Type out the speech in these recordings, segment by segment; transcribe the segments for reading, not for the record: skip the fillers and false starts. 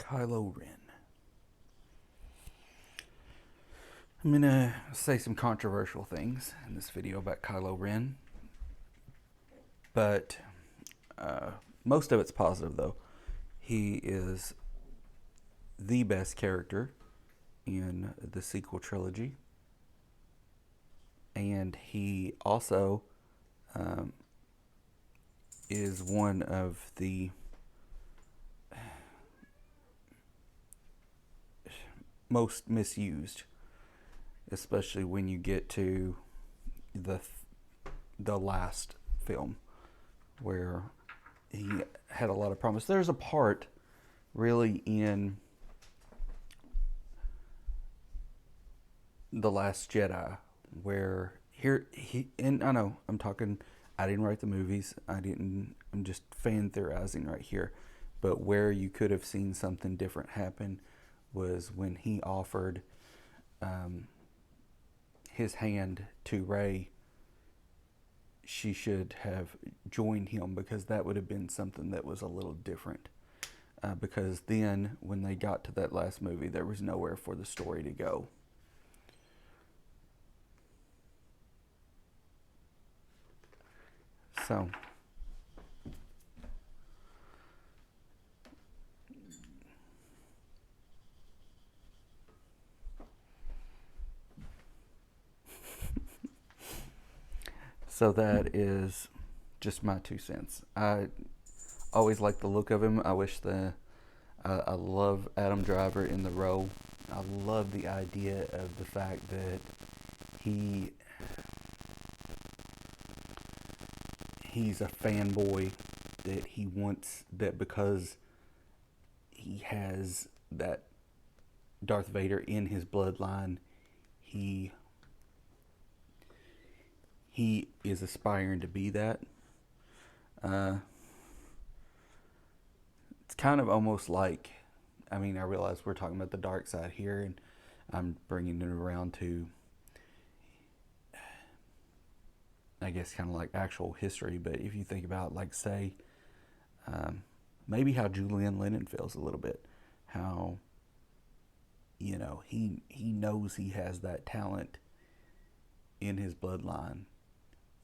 Kylo Ren. I'm going to say some controversial things in this video about Kylo Ren, but most of it's positive, though. He is the best character in the sequel trilogy, and he also is one of the most misused, especially when you get to the last film, where he had a lot of promise. There's a part really in The Last Jedi where and I know I'm talking, I didn't write the movies, I'm just fan theorizing right here, but where you could have seen something different happen was when he offered his hand to Rey. She should have joined him, because that would have been something that was a little different. Because then, when they got to that last movie, there was nowhere for the story to go. So, that is just my 2 cents. I always liked the look of him. I wish I love Adam Driver in the role. I love the idea of the fact that he's a fanboy, that he wants that because he has that Darth Vader in his bloodline, he is aspiring to be that. It's kind of almost like, I realize we're talking about the dark side here, and I'm bringing it around to, I guess, kind of like actual history. But if you think about, like, say, maybe how Julian Lennon feels a little bit, how, he knows he has that talent in his bloodline,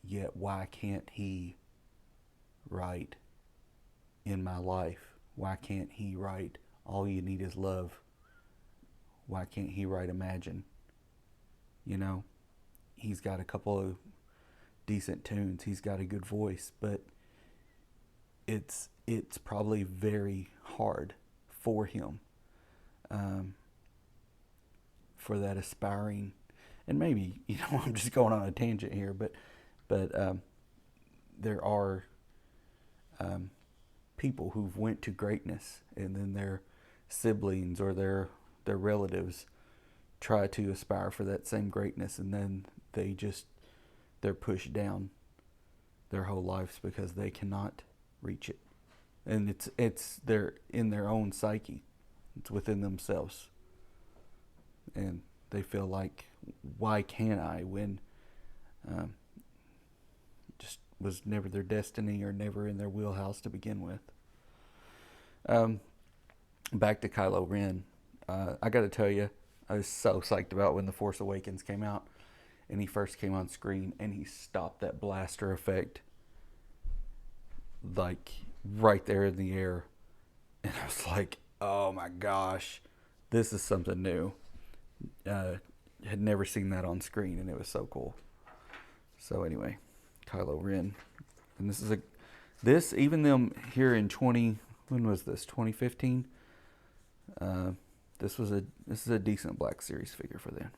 yet why can't he write In My Life? Why can't he write All You Need Is Love? Why can't he write Imagine? He's got a couple of decent tunes, he's got a good voice, but it's probably very hard for him, for that aspiring, and maybe, I'm just going on a tangent here, but there are people who've went to greatness, and then their siblings or their relatives try to aspire for that same greatness, and then they're pushed down their whole lives because they cannot reach it. And they're in their own psyche. It's within themselves. And they feel like, why can't I, when just was never their destiny or never in their wheelhouse to begin with. Back to Kylo Ren. I got to tell you, I was so psyched about when The Force Awakens came out and he first came on screen and he stopped that blaster effect, like, right there in the air. And I was like, oh my gosh, this is something new. Had never seen that on screen, and it was so cool. So anyway, Kylo Ren. And this even them here in when was this? 2015? This is a decent Black Series figure for them.